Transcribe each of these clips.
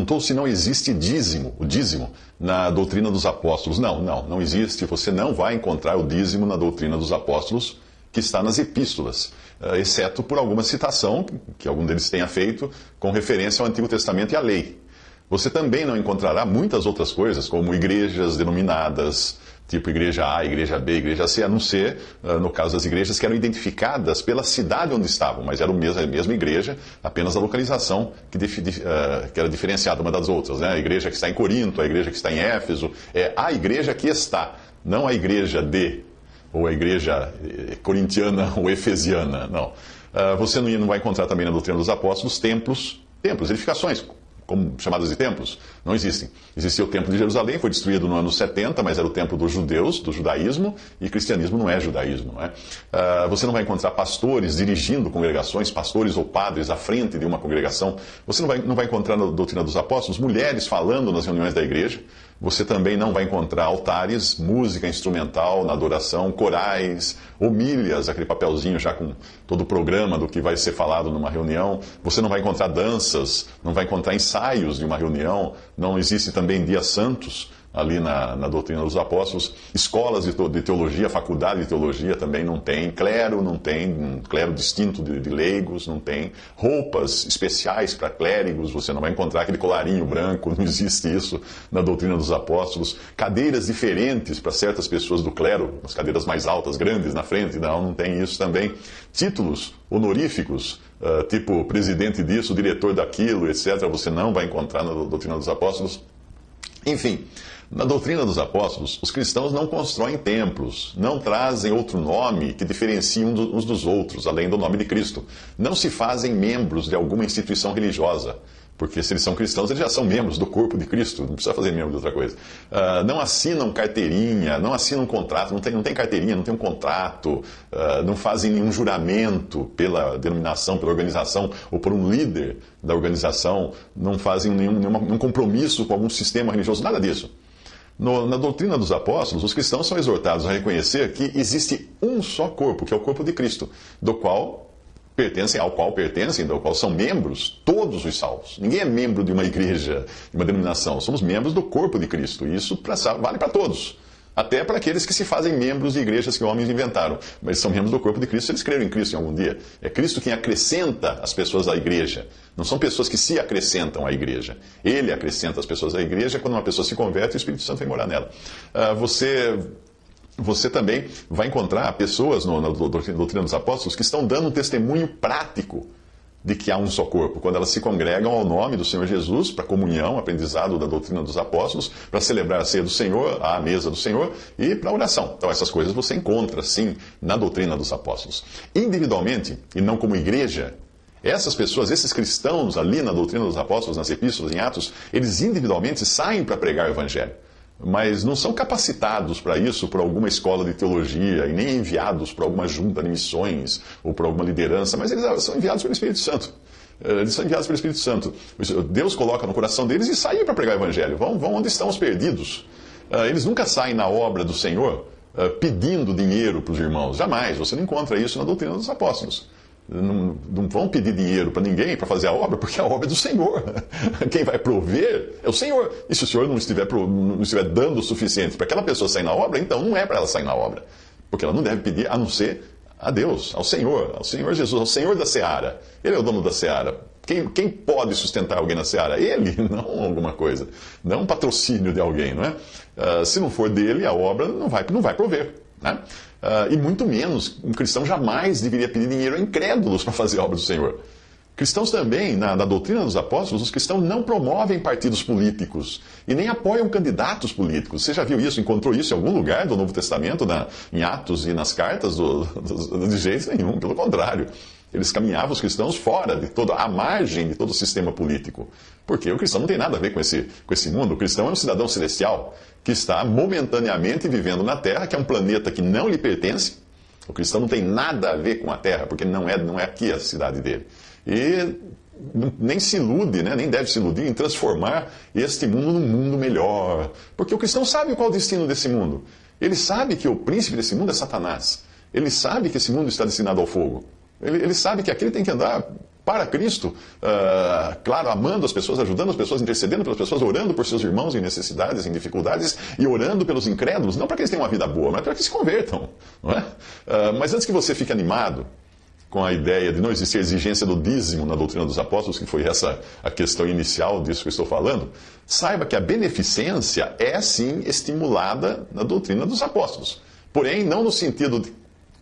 perguntou se não existe dízimo, o dízimo, na doutrina dos apóstolos. Não existe. Você não vai encontrar o dízimo na doutrina dos apóstolos, que está nas epístolas, exceto por alguma citação que algum deles tenha feito com referência ao Antigo Testamento e à lei. Você também não encontrará muitas outras coisas, como igrejas denominadas, tipo igreja A, igreja B, igreja C, a não ser, no caso das igrejas que eram identificadas pela cidade onde estavam, mas era a mesma igreja, apenas a localização que era diferenciada uma das outras, né? A igreja que está em Corinto, a igreja que está em Éfeso, é a igreja que está, não a igreja de, ou a igreja corintiana ou efesiana, não. Você não vai encontrar também na doutrina dos apóstolos templos, edificações, como chamadas de templos, não existem. Existia o templo de Jerusalém, foi destruído no ano 70, mas era o templo dos judeus, do judaísmo, e cristianismo não é judaísmo, não é? Você não vai encontrar pastores dirigindo congregações, pastores ou padres à frente de uma congregação. Você não vai encontrar na doutrina dos apóstolos mulheres falando nas reuniões da igreja. Você também não vai encontrar altares, música instrumental na adoração, corais, homílias, aquele papelzinho já com todo o programa do que vai ser falado numa reunião. Você não vai encontrar danças, não vai encontrar ensaios de uma reunião. Não existe também dias santos ali na doutrina dos apóstolos. Escolas de teologia, faculdade de teologia também não tem. Clero não tem, um clero distinto de leigos não tem. Roupas especiais para clérigos, você não vai encontrar aquele colarinho branco, não existe isso na doutrina dos apóstolos. Cadeiras diferentes para certas pessoas do clero, as cadeiras mais altas, grandes na frente, não tem isso também. Títulos honoríficos, tipo presidente disso, diretor daquilo, etc., você não vai encontrar na doutrina dos apóstolos. Enfim, na doutrina dos apóstolos, os cristãos não constroem templos, não trazem outro nome que diferencie uns dos outros, além do nome de Cristo. Não se fazem membros de alguma instituição religiosa, porque se eles são cristãos, eles já são membros do corpo de Cristo, não precisa fazer membro de outra coisa. Não assinam carteirinha, não assinam contrato, não tem carteirinha, não tem um contrato, não fazem nenhum juramento pela denominação, pela organização, ou por um líder da organização, não fazem nenhum compromisso com algum sistema religioso, nada disso. Na doutrina dos apóstolos, os cristãos são exortados a reconhecer que existe um só corpo, que é o corpo de Cristo, ao qual pertencem, do qual são membros todos os salvos. Ninguém é membro de uma igreja, de uma denominação. Somos membros do corpo de Cristo. E isso vale para todos. Até para aqueles que se fazem membros de igrejas que homens inventaram. Mas são membros do corpo de Cristo se eles creram em Cristo em algum dia. É Cristo quem acrescenta as pessoas à igreja. Não são pessoas que se acrescentam à igreja. Ele acrescenta as pessoas à igreja. Quando uma pessoa se converte, o Espírito Santo vem morar nela. Você também vai encontrar pessoas na doutrina dos apóstolos que estão dando um testemunho prático de que há um só corpo, quando elas se congregam ao nome do Senhor Jesus, para comunhão, aprendizado da doutrina dos apóstolos, para celebrar a ceia do Senhor, a mesa do Senhor e para oração. Então essas coisas você encontra, sim, na doutrina dos apóstolos. Individualmente, e não como igreja, essas pessoas, esses cristãos ali na doutrina dos apóstolos, nas epístolas, em Atos, eles individualmente saem para pregar o evangelho. Mas não são capacitados para isso por alguma escola de teologia e nem enviados por alguma junta de missões ou por alguma liderança, mas eles são enviados pelo Espírito Santo. Eles são enviados pelo Espírito Santo. Deus coloca no coração deles e saem para pregar o Evangelho. Vão onde estão os perdidos. Eles nunca saem na obra do Senhor pedindo dinheiro para os irmãos. Jamais. Você não encontra isso na doutrina dos apóstolos. Não vão pedir dinheiro para ninguém para fazer a obra, porque a obra é do Senhor. Quem vai prover é o Senhor. E se o Senhor não estiver dando o suficiente para aquela pessoa sair na obra, então não é para ela sair na obra. Porque ela não deve pedir a não ser a Deus, ao Senhor Jesus, ao Senhor da seara. Ele é o dono da seara. Quem pode sustentar alguém na seara? Ele, não alguma coisa. Não um patrocínio de alguém, não é? Se não for dele, a obra não vai prover, né? E muito menos, um cristão jamais deveria pedir dinheiro a incrédulos para fazer a obra do Senhor. Cristãos também, na doutrina dos apóstolos, os cristãos não promovem partidos políticos e nem apoiam candidatos políticos. Você já viu isso, encontrou isso em algum lugar do Novo Testamento, em Atos e nas cartas? De jeito nenhum, pelo contrário. Eles caminhavam os cristãos fora à margem de todo o sistema político. Porque o cristão não tem nada a ver com esse mundo. O cristão é um cidadão celestial que está momentaneamente vivendo na Terra, que é um planeta que não lhe pertence. O cristão não tem nada a ver com a Terra, porque não é aqui a cidade dele. E nem se ilude, né? Nem deve se iludir em transformar este mundo num mundo melhor. Porque o cristão sabe qual é o destino desse mundo. Ele sabe que o príncipe desse mundo é Satanás. Ele sabe que esse mundo está destinado ao fogo. Ele sabe que aqui ele tem que andar para Cristo, claro, amando as pessoas, ajudando as pessoas, intercedendo pelas pessoas, orando por seus irmãos em necessidades, em dificuldades, e orando pelos incrédulos, não para que eles tenham uma vida boa, mas para que se convertam, não é? Mas antes que você fique animado com a ideia de não existir exigência do dízimo na doutrina dos apóstolos, que foi essa a questão inicial disso que eu estou falando, saiba que a beneficência é sim estimulada na doutrina dos apóstolos. Porém, não no sentido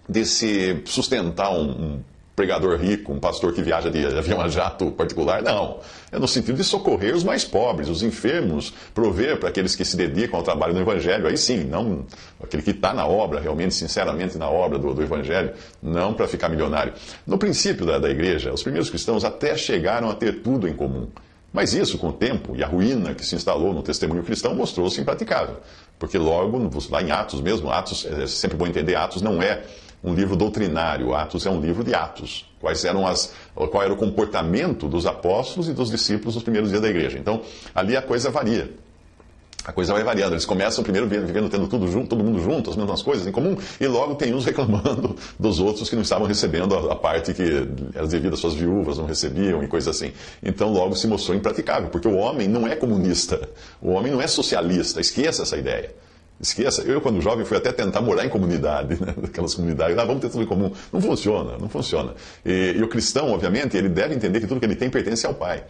de se sustentar um pregador rico, um pastor que viaja de avião a jato particular, não. É no sentido de socorrer os mais pobres, os enfermos, prover para aqueles que se dedicam ao trabalho no Evangelho. Aí sim, não aquele que está na obra, realmente, sinceramente na obra do Evangelho, não para ficar milionário. No princípio da igreja, os primeiros cristãos até chegaram a ter tudo em comum. Mas isso, com o tempo, e a ruína que se instalou no testemunho cristão, mostrou-se impraticável. Porque logo, lá em Atos mesmo, Atos, é sempre bom entender, Atos não é um livro doutrinário, Atos é um livro de atos. Qual era o comportamento dos apóstolos e dos discípulos nos primeiros dias da igreja. Então, ali a coisa varia. A coisa vai variando. Eles começam primeiro vivendo, tendo tudo junto, todo mundo junto, as mesmas coisas em comum, e logo tem uns reclamando dos outros que não estavam recebendo a parte que era devida às suas viúvas, não recebiam e coisas assim. Então logo se mostrou impraticável, porque o homem não é comunista, o homem não é socialista, esqueça essa ideia. Esqueça, eu quando jovem fui até tentar morar em comunidade, né? Aquelas comunidades, vamos ter tudo em comum. Não funciona, não funciona. E o cristão, obviamente, ele deve entender que tudo que ele tem pertence ao Pai.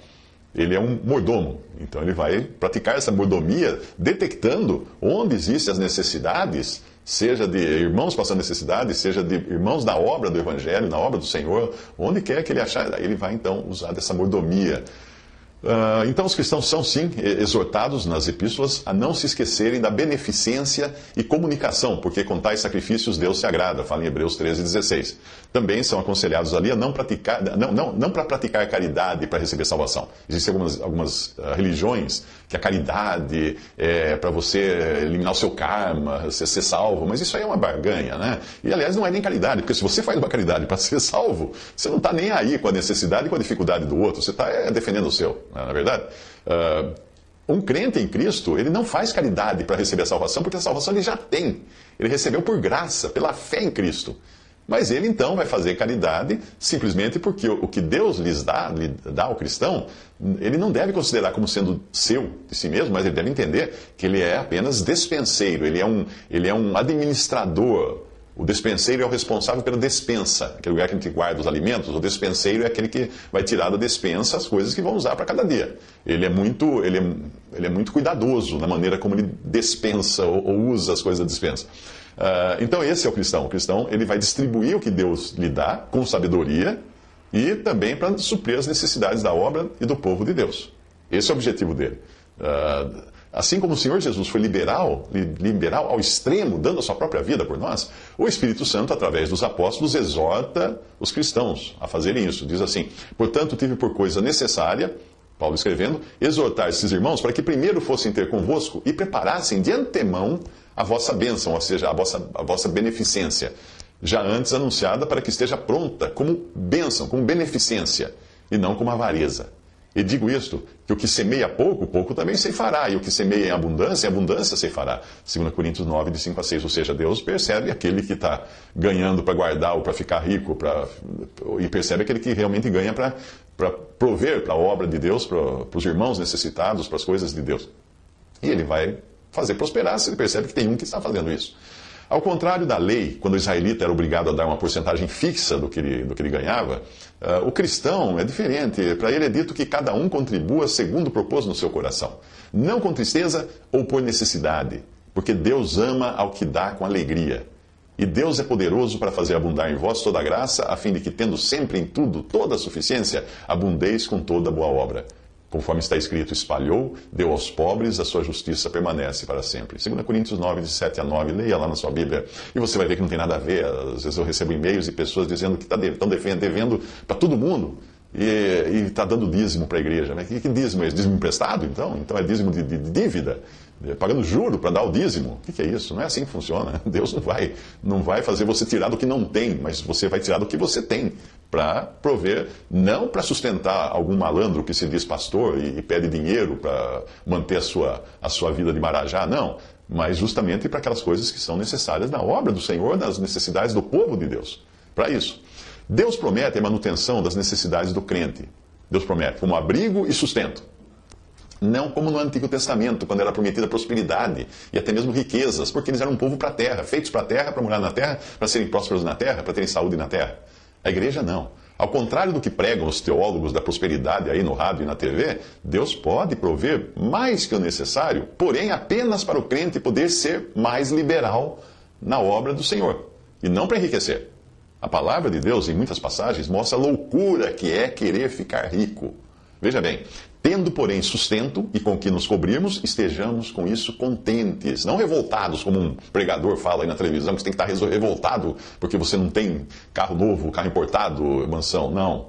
Ele é um mordomo, então ele vai praticar essa mordomia detectando onde existem as necessidades, seja de irmãos passando necessidade, seja de irmãos na obra do Evangelho, na obra do Senhor, onde quer que ele achar, ele vai então usar dessa mordomia. Então os cristãos são sim exortados nas epístolas a não se esquecerem da beneficência e comunicação, porque com tais sacrifícios Deus se agrada, fala em Hebreus 13:16. Também são aconselhados ali a não para praticar caridade para receber salvação. Existem algumas religiões que a caridade é para você eliminar o seu karma, você ser salvo, mas isso aí é uma barganha, né? E aliás não é nem caridade, porque se você faz uma caridade para ser salvo, você não está nem aí com a necessidade e com a dificuldade do outro, você está defendendo o seu. Na verdade, um crente em Cristo, ele não faz caridade para receber a salvação, porque a salvação ele já tem. Ele recebeu por graça, pela fé em Cristo. Mas ele então vai fazer caridade simplesmente porque o que Deus lhe dá ao cristão, ele não deve considerar como sendo seu, de si mesmo, mas ele deve entender que ele é apenas despenseiro, ele é um administrador. O despenseiro é o responsável pela despensa, aquele lugar que a gente guarda os alimentos. O despenseiro é aquele que vai tirar da despensa as coisas que vão usar para cada dia. Ele é muito cuidadoso na maneira como ele despensa ou usa as coisas da despensa. Então esse é o cristão. O cristão ele vai distribuir o que Deus lhe dá com sabedoria e também para suprir as necessidades da obra e do povo de Deus. Esse é o objetivo dele. Assim como o Senhor Jesus foi liberal ao extremo, dando a sua própria vida por nós, o Espírito Santo, através dos apóstolos, exorta os cristãos a fazerem isso. Diz assim: portanto, tive por coisa necessária, Paulo escrevendo, exortar esses irmãos para que primeiro fossem ter convosco e preparassem de antemão a vossa bênção, ou seja, a vossa beneficência, já antes anunciada para que esteja pronta como bênção, como beneficência, e não como avareza. E digo isto, que o que semeia pouco, pouco também ceifará, e o que semeia em abundância ceifará. 2 Coríntios 9, de 5 a 6. Ou seja, Deus percebe aquele que está ganhando para guardar ou para ficar rico, e percebe aquele que realmente ganha para prover para a obra de Deus, para os irmãos necessitados, para as coisas de Deus. E ele vai fazer prosperar se ele percebe que tem um que está fazendo isso. Ao contrário da lei, quando o israelita era obrigado a dar uma porcentagem fixa do que ele ganhava, o cristão é diferente. Para ele é dito que cada um contribua segundo propôs no seu coração, não com tristeza ou por necessidade, porque Deus ama ao que dá com alegria. E Deus é poderoso para fazer abundar em vós toda a graça, a fim de que, tendo sempre em tudo toda a suficiência, abundeis com toda boa obra. Conforme está escrito, espalhou, deu aos pobres, a sua justiça permanece para sempre. 2 Coríntios 9, de 7 a 9, leia lá na sua Bíblia, e você vai ver que não tem nada a ver. Às vezes eu recebo e-mails de pessoas dizendo que estão devendo para todo mundo, e está dando dízimo para a igreja. Mas que dízimo é esse? Dízimo emprestado, então? Então é dízimo de dívida? Pagando juro para dar o dízimo? O que é isso? Não é assim que funciona. Deus não vai fazer você tirar do que não tem, mas você vai tirar do que você tem para prover, não para sustentar algum malandro que se diz pastor e pede dinheiro para manter a sua vida de marajá, não, mas justamente para aquelas coisas que são necessárias na obra do Senhor, nas necessidades do povo de Deus. Para isso. Deus promete a manutenção das necessidades do crente. Deus promete como abrigo e sustento. Não como no Antigo Testamento, quando era prometida prosperidade e até mesmo riquezas, porque eles eram um povo para a terra, feitos para a terra, para morar na terra, para serem prósperos na terra, para terem saúde na terra. A igreja não. Ao contrário do que pregam os teólogos da prosperidade aí no rádio e na TV, Deus pode prover mais que o necessário, porém apenas para o crente poder ser mais liberal na obra do Senhor, e não para enriquecer. A palavra de Deus, em muitas passagens, mostra a loucura que é querer ficar rico. Veja bem, tendo, porém, sustento e com que nos cobrirmos, estejamos com isso contentes, não revoltados, como um pregador fala aí na televisão, que você tem que estar revoltado porque você não tem carro novo, carro importado, mansão. Não.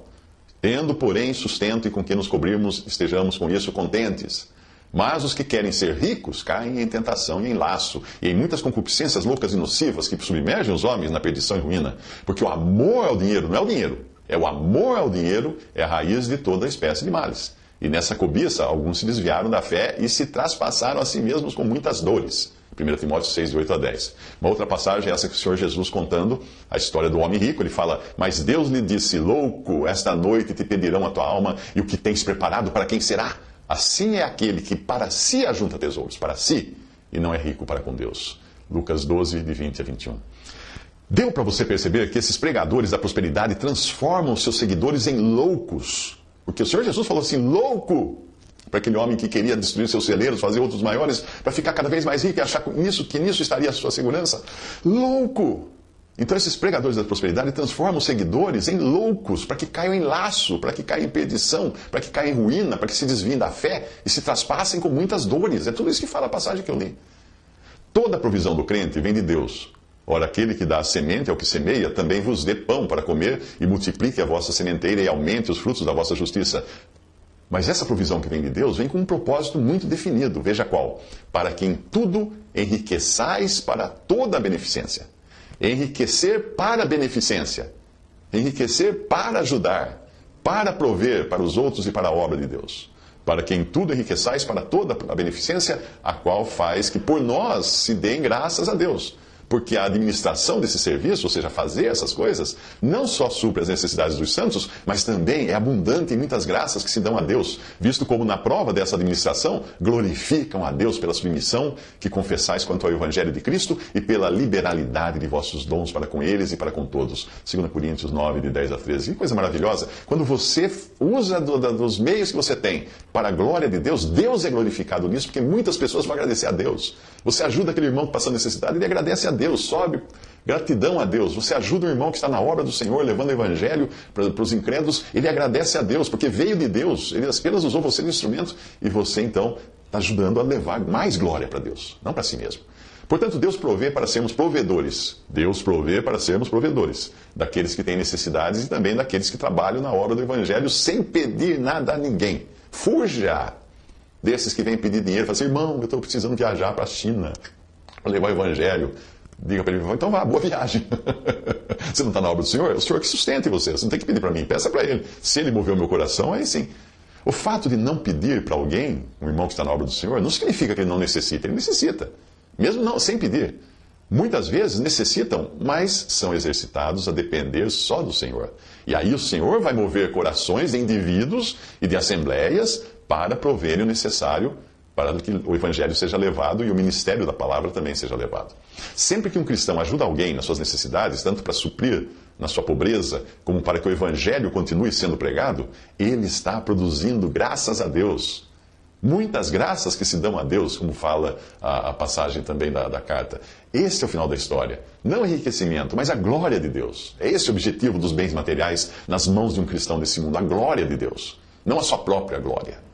Tendo, porém, sustento e com que nos cobrirmos, estejamos com isso contentes. Mas os que querem ser ricos caem em tentação e em laço, e em muitas concupiscências loucas e nocivas que submergem os homens na perdição e ruína. Porque o amor ao dinheiro não é o dinheiro, é o amor ao dinheiro é a raiz de toda espécie de males. E nessa cobiça, alguns se desviaram da fé e se traspassaram a si mesmos com muitas dores. 1 Timóteo 6, de 8 a 10. Uma outra passagem é essa que o Senhor Jesus contando a história do homem rico. Ele fala, mas Deus lhe disse, louco, esta noite te pedirão a tua alma e o que tens preparado para quem será? Assim é aquele que para si ajunta tesouros, para si, e não é rico para com Deus. Lucas 12, de 20 a 21. Deu para você perceber que esses pregadores da prosperidade transformam seus seguidores em loucos. Porque o Senhor Jesus falou assim, louco, para aquele homem que queria destruir seus celeiros, fazer outros maiores, para ficar cada vez mais rico e achar que nisso estaria a sua segurança. Louco! Então esses pregadores da prosperidade transformam os seguidores em loucos, para que caiam em laço, para que caiam em perdição, para que caiam em ruína, para que se desviem da fé e se traspassem com muitas dores. É tudo isso que fala a passagem que eu li. Toda a provisão do crente vem de Deus. Ora, aquele que dá a semente ao que semeia, também vos dê pão para comer e multiplique a vossa sementeira e aumente os frutos da vossa justiça. Mas essa provisão que vem de Deus vem com um propósito muito definido. Veja qual. Para que em tudo enriqueçais para toda a beneficência. Enriquecer para a beneficência. Enriquecer para ajudar. Para prover para os outros e para a obra de Deus. Para que em tudo enriqueçais para toda a beneficência, a qual faz que por nós se deem graças a Deus. Porque a administração desse serviço, ou seja, fazer essas coisas, não só supre as necessidades dos santos, mas também é abundante em muitas graças que se dão a Deus, visto como na prova dessa administração glorificam a Deus pela submissão que confessais quanto ao Evangelho de Cristo e pela liberalidade de vossos dons para com eles e para com todos. 2 Coríntios 9, de 10 a 13. Que coisa maravilhosa. Quando você usa dos meios que você tem para a glória de Deus, Deus é glorificado nisso, porque muitas pessoas vão agradecer a Deus. Você ajuda aquele irmão que passa necessidade, ele agradece a Deus, sobe gratidão a Deus. Você ajuda o irmão que está na obra do Senhor, levando o evangelho para os incrédulos, ele agradece a Deus, porque veio de Deus, ele apenas usou você de instrumento, e você então está ajudando a levar mais glória para Deus, não para si mesmo. Portanto, Deus provê para sermos provedores. Deus provê para sermos provedores daqueles que têm necessidades e também daqueles que trabalham na obra do evangelho sem pedir nada a ninguém. Fuja desses que vêm pedir dinheiro, fala assim, irmão, eu estou precisando viajar para a China para levar o evangelho. Diga para ele, então vá, boa viagem. Você não está na obra do Senhor? É o Senhor que sustente você. Você não tem que pedir para mim, peça para ele. Se ele moveu meu coração, aí sim. O fato de não pedir para alguém, um irmão que está na obra do Senhor, não significa que ele não necessita. Ele necessita. Mesmo não, sem pedir. Muitas vezes necessitam, mas são exercitados a depender só do Senhor. E aí o Senhor vai mover corações de indivíduos e de assembleias para proverem o necessário para que o evangelho seja levado e o ministério da palavra também seja levado. Sempre que um cristão ajuda alguém nas suas necessidades, tanto para suprir na sua pobreza, como para que o evangelho continue sendo pregado, ele está produzindo graças a Deus. Muitas graças que se dão a Deus, como fala a passagem também da carta. Esse é o final da história. Não enriquecimento, mas a glória de Deus. É esse o objetivo dos bens materiais nas mãos de um cristão desse mundo, a glória de Deus, não a sua própria glória.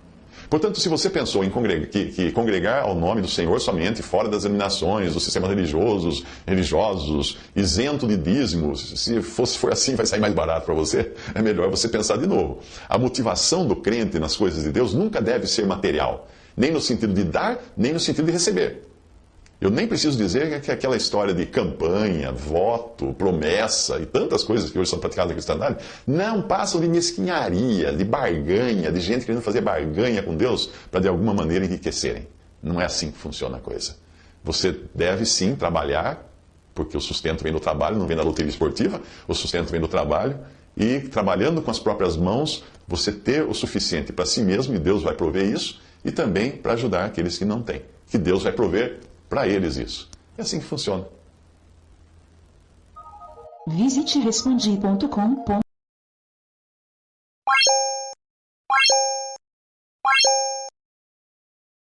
Portanto, se você pensou em congregar ao nome do Senhor somente fora das denominações, dos sistemas religiosos, isento de dízimos, se for assim vai sair mais barato para você, é melhor você pensar de novo. A motivação do crente nas coisas de Deus nunca deve ser material, nem no sentido de dar, nem no sentido de receber. Eu nem preciso dizer que aquela história de campanha, voto, promessa e tantas coisas que hoje são praticadas na cristandade não passam de mesquinharia, de barganha, de gente querendo fazer barganha com Deus para de alguma maneira enriquecerem. Não é assim que funciona a coisa. Você deve sim trabalhar porque o sustento vem do trabalho, não vem da loteria esportiva, o sustento vem do trabalho, e trabalhando com as próprias mãos, você ter o suficiente para si mesmo, e Deus vai prover isso, e também para ajudar aqueles que não têm, que Deus vai prover para eles isso. É assim que funciona. Visite respondi.com.